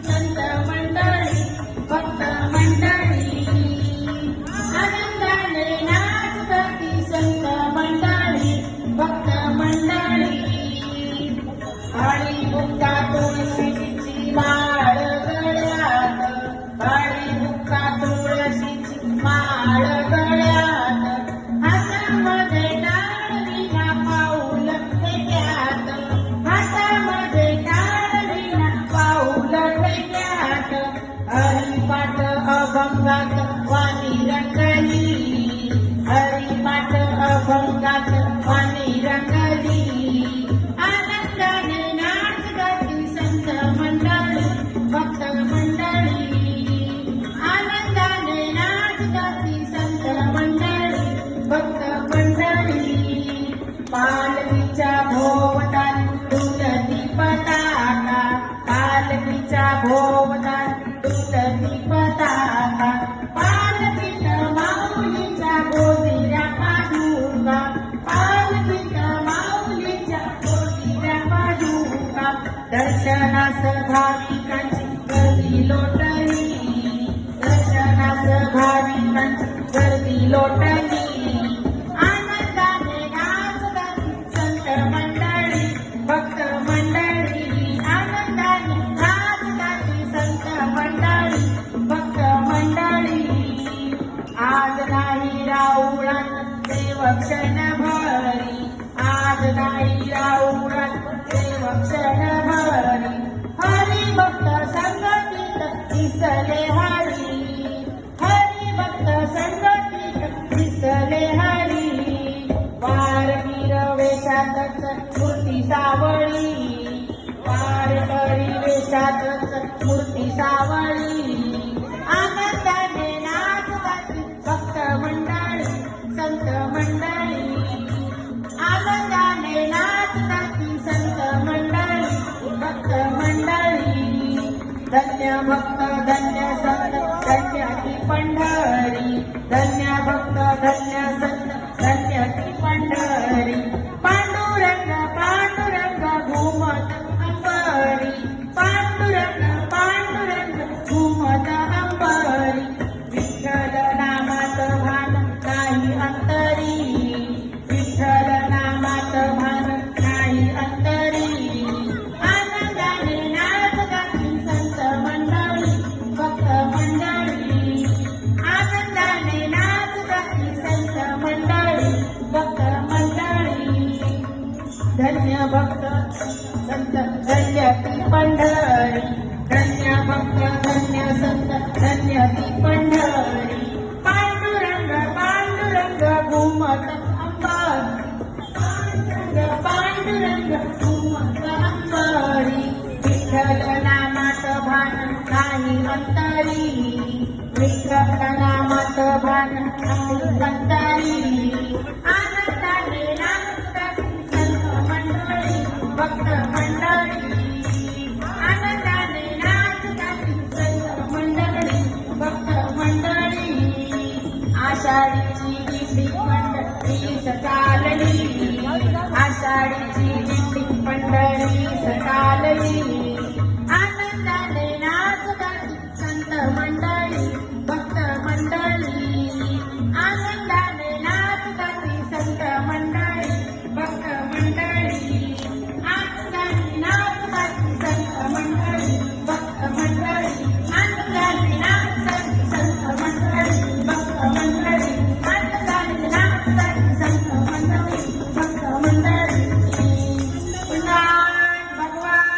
संत मंडळी भक्त मंडळी आनंदाने नाचती संत मंडळी भक्त मंडळी काळी बुक्का तुळशीची माळ गळ्यात काळी बुक्का तुळशीची माळ गळ्यात हातामध्ये टाळविना पाऊल फेक्यात हातामध्ये टाळविना पाऊल फेक्यात हरिपाठ अभंगात वाणी रंगली हरिपाठ अभंगात वाणी रंगली आनंदाने नाचती संत मंडळी भक्त मंडळी आनंदाने नाचती संत मंडळी भक्त मंडळी पालखीच्या भोवताली डुलती पताका पालखीच्या भोवताली डुलती पताका पालखीत माऊलीच्या गोदिऱ्या पादुका पालखीत माऊलीच्या गोदिऱ्या पादुका दर्शनास भाविकांची गर्दी लोटली दर्शनास भाविकांची गर्दी लोटली आनंदाने नाचती संत मंडळी भक्त मंडळी आनंदाने नाचती संत मंडळी भक्त मंडळी आज नाही राऊळात देव क्षण भरी आज नाही राऊळात देव क्षण भरी हरी भक्त संगतीत दिसले हरी हरी भक्त संगतीत दिसले हरी वारवीर वेशातच मूर्ती सावळी वारकरी वेशातच मूर्ती सावळी आनंदाने नाचती भक्त मंडळी संत मंडळी आनंदाने नाचती संत मंडळी भक्त मंडळी धन्य भक्त धन्य संत धन्य ती पंढरी धन्य भक्त धन्य संत धन्य ती पंढरी पांडुरंग पांडुरंग घुमत अंबरी पांडुरंग पांडुरंग घुमत अंबरी विठ्ठल नामात भान नाही अंतरी विठ्ठल नामात भान नाही अंतरी आनंदाने नाचती संत मंडळी भक्त मंडळी आनंदाने नाचती संत मंडळी भक्त मंडळी धन्य भक्त संत धन्य ती पंढरी धन्य भक्त धन्य संत धन्य ती पंढरी पांडुरंग पांडुरंग घुमत अंबरी पांडुरंग पांडुरंग घुमत अंबरी विठ्ठल नामात भान नाही अंतरी विठ्ठल नामात भान नाही अंतरी आनंदाने नाचती संत मंडळी भक्त मंडळी आनंदाने नाचती संत मंडळी भक्त मंडळी आषाढीची दिंडी पंढरीस चालली आषाढीची दिंडी पंढरीस